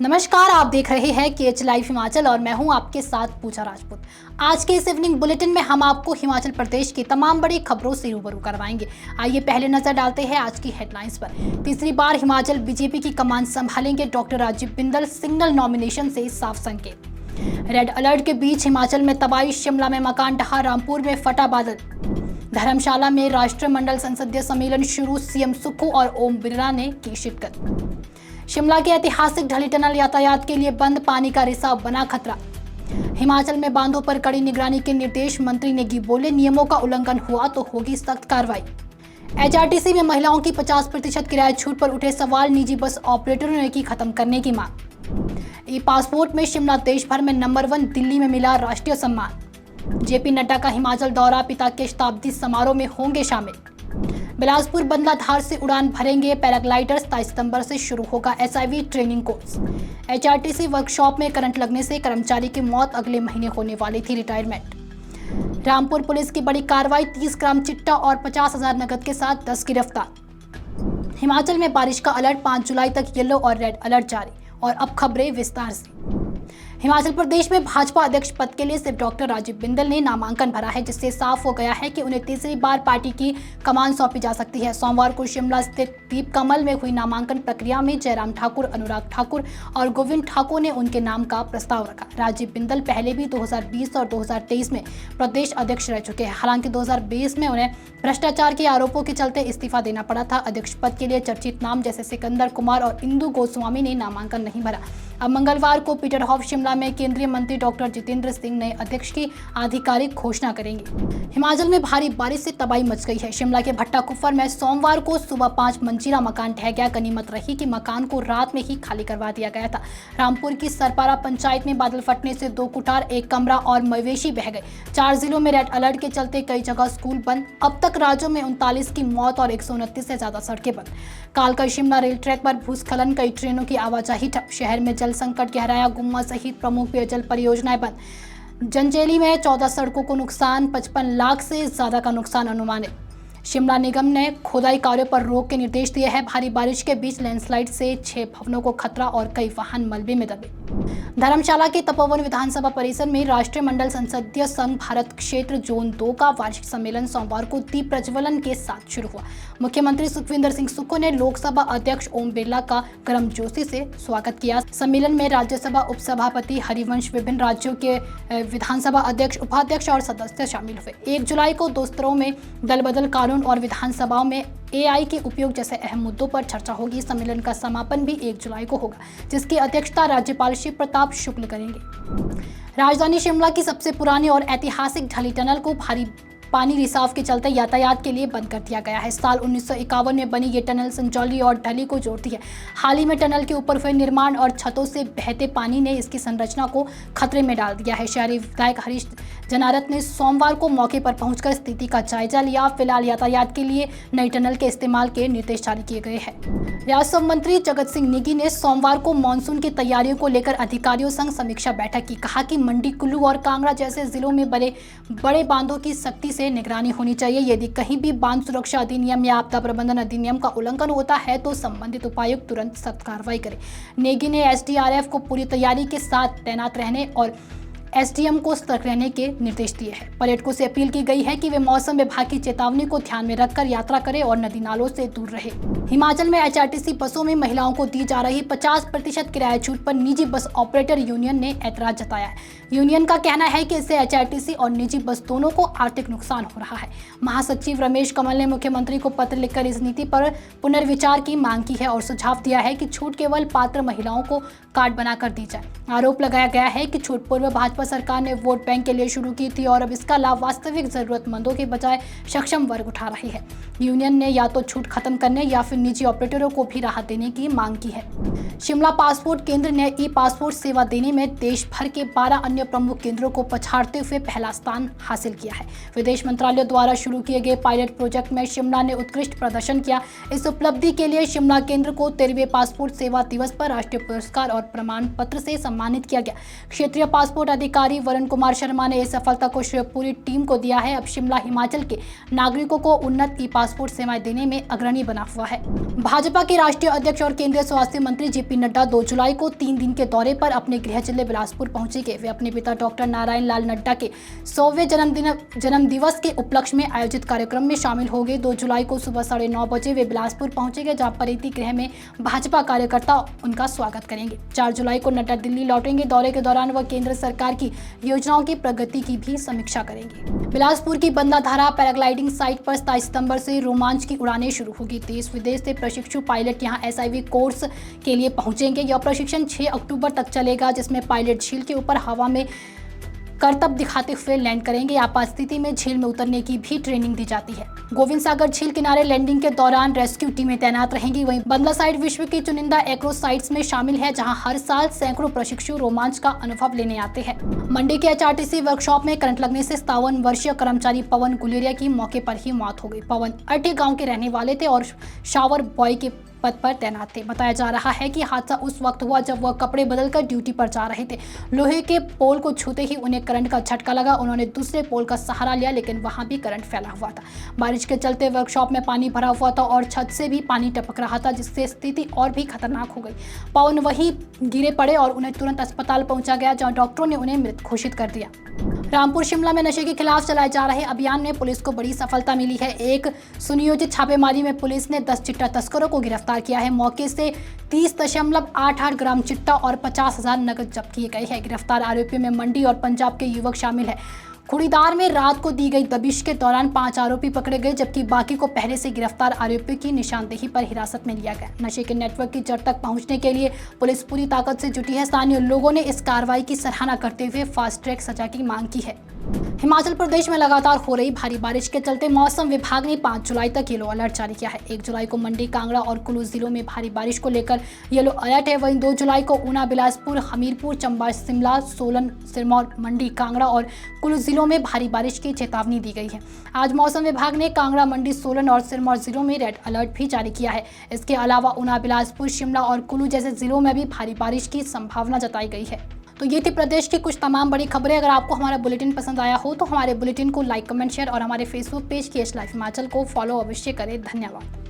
नमस्कार, आप देख रहे हैं KH लाइव हिमाचल और मैं हूं आपके साथ पूजा राजपूत। आज के इस इवनिंग बुलेटिन में हम आपको हिमाचल प्रदेश की तमाम बड़ी खबरों से रूबरू करवाएंगे। आइए पहले नजर डालते हैं आज की हेडलाइंस पर। तीसरी बार हिमाचल बीजेपी की कमान संभालेंगे doctor Rajeev Bindal, single nomination से साफ संकेत। रेड अलर्ट के बीच हिमाचल में तबाही, शिमला में मकान ढहा, रामपुर में फटा बादल। धर्मशाला में राष्ट्रमंडल संसदीय सम्मेलन शुरू, सीएम सुक्खू और ओम बिरला ने की शिरकत। शिमला के ऐतिहासिक ढली टनल यातायात के लिए बंद, पानी का रिसाव बना खतरा। हिमाचल में बांधों पर कड़ी निगरानी के निर्देश, मंत्री नेगी बोले नियमों का उल्लंघन हुआ तो होगी सख्त कार्रवाई। HRTC में महिलाओं की 50% किराया छूट पर उठे सवाल, निजी बस ऑपरेटरों ने की खत्म करने की मांग। ई पासपोर्ट में शिमला देश भर में नंबर 1, दिल्ली में मिला राष्ट्रीय सम्मान। JP नड्डा का हिमाचल दौरा, पिता के शताब्दी समारोह में होंगे शामिल। बिलासपुर बंदलाधार से उड़ान भरेंगे पैराग्लाइडर्स, 27 सितंबर से शुरू होगा SIV training course. HRTC workshop में करंट लगने से कर्मचारी की मौत, अगले महीने होने वाली थी रिटायरमेंट। रामपुर पुलिस की बड़ी कार्रवाई, 30 ग्राम चिट्टा और 50,000 नकद के साथ 10 गिरफ्तार। हिमाचल में बारिश का अलर्ट, 5 जुलाई तक येलो और रेड अलर्ट जारी। और अब खबरें विस्तार से। हिमाचल प्रदेश में भाजपा अध्यक्ष पद के लिए सिर्फ डॉक्टर राजीव बिंदल ने नामांकन भरा है, जिससे साफ हो गया है कि उन्हें तीसरी बार पार्टी की कमान सौंपी जा सकती है। सोमवार को शिमला स्थित दीप कमल में हुई नामांकन प्रक्रिया में जयराम ठाकुर, अनुराग ठाकुर और गोविंद ठाकुर ने उनके नाम का प्रस्ताव रखा। राजीव बिंदल पहले भी 2020 और 2023 में प्रदेश अध्यक्ष रह चुके हैं। हालांकि 2020 में उन्हें भ्रष्टाचार के आरोपों के चलते इस्तीफा देना पड़ा था। अध्यक्ष पद के लिए चर्चित नाम जैसे सिकंदर कुमार और इंदु गोस्वामी ने नामांकन नहीं भरा। अब मंगलवार को पीटरहॉफ शिमला में केंद्रीय मंत्री डॉक्टर जितेंद्र सिंह नए अध्यक्ष की आधिकारिक घोषणा करेंगे। हिमाचल में भारी बारिश से तबाही मच गई है। शिमला के भट्टा कुफर में सोमवार को सुबह 5 मंजिला मकान ढह गया। गनीमत रही कि मकान को रात में ही खाली करवा दिया गया था। रामपुर की सरपारा पंचायत में बादल फटने से 2 कुठार, 1 कमरा और मवेशी बह गए। 4 जिलों में रेड अलर्ट के चलते कई जगह स्कूल बंद। अब तक राज्यों में 39 की मौत और 129 से ज्यादा सड़कें बंद। कालका शिमला रेल ट्रैक पर भूस्खलन, कई ट्रेनों की आवाजाही ठप। शहर में जल संकट गहराया, गुम्मा सहित प्रमुख पेयजल परियोजनाएं बंद। जंजैली में 14 सड़कों को नुकसान, 55 लाख से ज्यादा का नुकसान अनुमानित। शिमला निगम ने खोदाई कार्यों पर रोक के निर्देश दिए हैं। भारी बारिश के बीच लैंडस्लाइड से 6 भवनों को खतरा और कई वाहन मलबे में दबे। धर्मशाला के तपोवन विधानसभा परिसर में राष्ट्रमंडल संसदीय संघ भारत क्षेत्र जोन 2 का वार्षिक सम्मेलन सोमवार को दीप प्रज्वलन के साथ शुरू हुआ। मुख्यमंत्री सुखविंदर सिंह सुक्खू ने लोकसभा अध्यक्ष ओम बिरला का गर्मजोशी से स्वागत किया। सम्मेलन में राज्यसभा उपसभापति हरिवंश, विभिन्न राज्यों के विधानसभा अध्यक्ष, उपाध्यक्ष और सदस्य शामिल हुए। 1 जुलाई को 2 स्तरों में दल बदल कानून और विधानसभाओं में AI के उपयोग जैसे अहम मुद्दों पर चर्चा होगी। सम्मेलन का समापन भी 1 जुलाई को होगा, जिसकी अध्यक्षता राज्यपाल शिव प्रताप शुक्ल करेंगे। राजधानी शिमला की सबसे पुरानी और ऐतिहासिक ढली टनल को भारी पानी रिसाव के चलते यातायात के लिए बंद कर दिया गया है। साल 1951 में बनी ये टनल संजौली और ढली को जोड़ती है। हाल ही में टनल के ऊपर हुए निर्माण और छतों से बहते पानी ने इसकी संरचना को खतरे में डाल दिया है। शहरी विधायक हरीश जनारत ने सोमवार को मौके पर पहुंचकर स्थिति का जायजा लिया। फिलहाल यातायात के लिए नई टनल के इस्तेमाल के निर्देश जारी किए गए हैं। राजस्व मंत्री जगत सिंह नेगी ने सोमवार को मानसून की तैयारियों को लेकर अधिकारियों संग समीक्षा बैठक की। कहा कि मंडी, कुल्लू और कांगड़ा जैसे जिलों में बड़े बांधों की सख्ती से निगरानी होनी चाहिए। यदि कहीं भी बांध सुरक्षा अधिनियम या आपदा प्रबंधन अधिनियम का उल्लंघन होता है तो संबंधित उपायुक्त तुरंत सख्त कार्रवाई करे। नेगी ने SDRF को पूरी तैयारी के साथ तैनात रहने और SDM को सतर्क रहने के निर्देश दिए हैं। पर्यटकों से अपील की गई है कि वे मौसम विभाग की चेतावनी को ध्यान में रखकर यात्रा करें और नदी नालों से दूर रहे। हिमाचल में HRTC बसों में महिलाओं को दी जा रही 50% किराया छूट पर निजी बस ऑपरेटर यूनियन ने ऐतराज जताया है। यूनियन का कहना है कि इससे HRTC और निजी बस दोनों को आर्थिक नुकसान हो रहा है। महासचिव रमेश कमल ने मुख्यमंत्री को पत्र लिखकर इस नीति पर पुनर्विचार की मांग की है और सुझाव दिया है कि छूट केवल पात्र महिलाओं को कार्ड बनाकर दी जाए। आरोप लगाया गया है कि छूट पूर्व भाजपा सरकार ने वोट बैंक के लिए शुरू की थी और अब इसका लाभ वास्तविक जरूरतमंदों के बजाय सक्षम वर्ग उठा रही है। यूनियन ने या तो छूट खत्म करने या फिर निजी ऑपरेटरों को भी राहत देने की मांग की है। शिमला पासपोर्ट केंद्र ने ई पासपोर्ट सेवा देने में देश भर के 12 अन्य प्रमुख केंद्रों को पछाड़ते हुए पहला स्थान हासिल किया है। विदेश मंत्रालय द्वारा शुरू किए गए पायलट प्रोजेक्ट में शिमला ने उत्कृष्ट प्रदर्शन किया। इस उपलब्धि के लिए शिमला केंद्र को 13वें पासपोर्ट सेवा दिवस पर राष्ट्रीय पुरस्कार और प्रमाण पत्र से सम्मानित किया गया। क्षेत्रीय पासपोर्ट अधिकारी अधिकारी वरुण कुमार शर्मा ने इस सफलता को श्रेय पूरी टीम को दिया है। अब शिमला हिमाचल के नागरिकों को उन्नत ई पासपोर्ट सेवाएं देने में अग्रणी बना हुआ है। भाजपा के राष्ट्रीय अध्यक्ष और केंद्रीय स्वास्थ्य मंत्री जेपी नड्डा 2 जुलाई को 3 दिन के दौरे पर अपने गृह जिले बिलासपुर पहुंचेंगे। वे अपने पिता डॉक्टर नारायण लाल नड्डा के 100वें जन्म दिवस के उपलक्ष्य में आयोजित कार्यक्रम में शामिल होंगे। 2 जुलाई को सुबह 9:30 बजे वे बिलासपुर पहुंचेंगे, जहां परिति गृह में भाजपा कार्यकर्ता उनका स्वागत करेंगे। 4 जुलाई को नड्डा दिल्ली लौटेंगे। दौरे के दौरान वह केंद्र सरकार की योजनाओं की प्रगति की भी समीक्षा करेंगे। बिलासपुर की बंदाधारा पैराग्लाइडिंग साइट पर 27 सितंबर से रोमांच की उड़ानें शुरू होगी। देश विदेश से प्रशिक्षु पायलट यहां SIV कोर्स के लिए पहुंचेंगे। यह प्रशिक्षण 6 अक्टूबर तक चलेगा, जिसमें पायलट झील के ऊपर हवा में करतब दिखाते हुए लैंड करेंगे। आपात स्थिति में झील में उतरने की भी ट्रेनिंग दी जाती है। गोविंद सागर झील किनारे लैंडिंग के दौरान रेस्क्यू टीमें तैनात रहेंगी। वहीं बंदला साइट विश्व की चुनिंदा एक्रो साइट्स में शामिल है, जहां हर साल सैकड़ों प्रशिक्षु रोमांच का अनुभव लेने आते हैं। मंडी के HRTC वर्कशॉप में करंट लगने से 57 वर्षीय कर्मचारी पवन गुलेरिया की मौके पर ही मौत हो गई। पवन अड्डे गाँव के रहने वाले थे और शावर बॉय के पद पर तैनात थे। बताया जा रहा है कि हादसा उस वक्त हुआ जब वह कपड़े बदलकर ड्यूटी पर जा रहे थे। लोहे के पोल को छूते ही उन्हें करंट का झटका लगा। उन्होंने दूसरे पोल का सहारा लिया, लेकिन वहां भी करंट फैला हुआ था। बारिश के चलते वर्कशॉप में पानी भरा हुआ था और छत से भी पानी टपक रहा था, जिससे स्थिति और भी खतरनाक हो गई। पवन वहीं गिरे पड़े और उन्हें तुरंत अस्पताल पहुंचा गया, जहां डॉक्टरों ने उन्हें मृत घोषित कर दिया। रामपुर शिमला में नशे के खिलाफ चलाए जा रहे अभियान में पुलिस को बड़ी सफलता मिली है। एक सुनियोजित छापेमारी में पुलिस ने 10 चिट्टा तस्करों को गिरफ्तार किया है। मौके से 30.88 ग्राम चिट्टा और 50,000 नकद जब्त किए गए हैं। गिरफ्तार आरोपियों में मंडी और पंजाब के युवक शामिल है। खुड़ीदार में रात को दी गई दबिश के दौरान 5 आरोपी पकड़े गए, जबकि बाकी को पहले से गिरफ्तार आरोपियों की निशानदेही पर हिरासत में लिया गया। नशे के नेटवर्क की जड़ तक पहुंचने के लिए पुलिस पूरी ताकत से जुटी है। स्थानीय लोगों ने इस कार्रवाई की सराहना करते हुए फास्ट ट्रैक सजा की मांग की है। हिमाचल प्रदेश में लगातार हो रही भारी बारिश के चलते मौसम विभाग ने 5 जुलाई तक येलो अलर्ट जारी किया है। 1 जुलाई को मंडी, कांगड़ा और कुल्लू जिलों में भारी बारिश को लेकर येलो अलर्ट है। वहीं 2 जुलाई को ऊना, बिलासपुर, हमीरपुर, चंबा, शिमला, सोलन, सिरमौर, मंडी, कांगड़ा और कुल्लू जिलों में भारी बारिश की चेतावनी दी गई है। आज मौसम विभाग ने कांगड़ा, मंडी, सोलन और सिरमौर जिलों में रेड अलर्ट भी जारी किया है। इसके अलावा ऊना, बिलासपुर, शिमला और कुल्लू जैसे जिलों में भी भारी बारिश की संभावना जताई गई है। तो ये थी प्रदेश की कुछ तमाम बड़ी खबरें। अगर आपको हमारा बुलेटिन पसंद आया हो तो हमारे बुलेटिन को लाइक, कमेंट, शेयर और हमारे Facebook page KH Live Himachal को फॉलो अवश्य करें। धन्यवाद।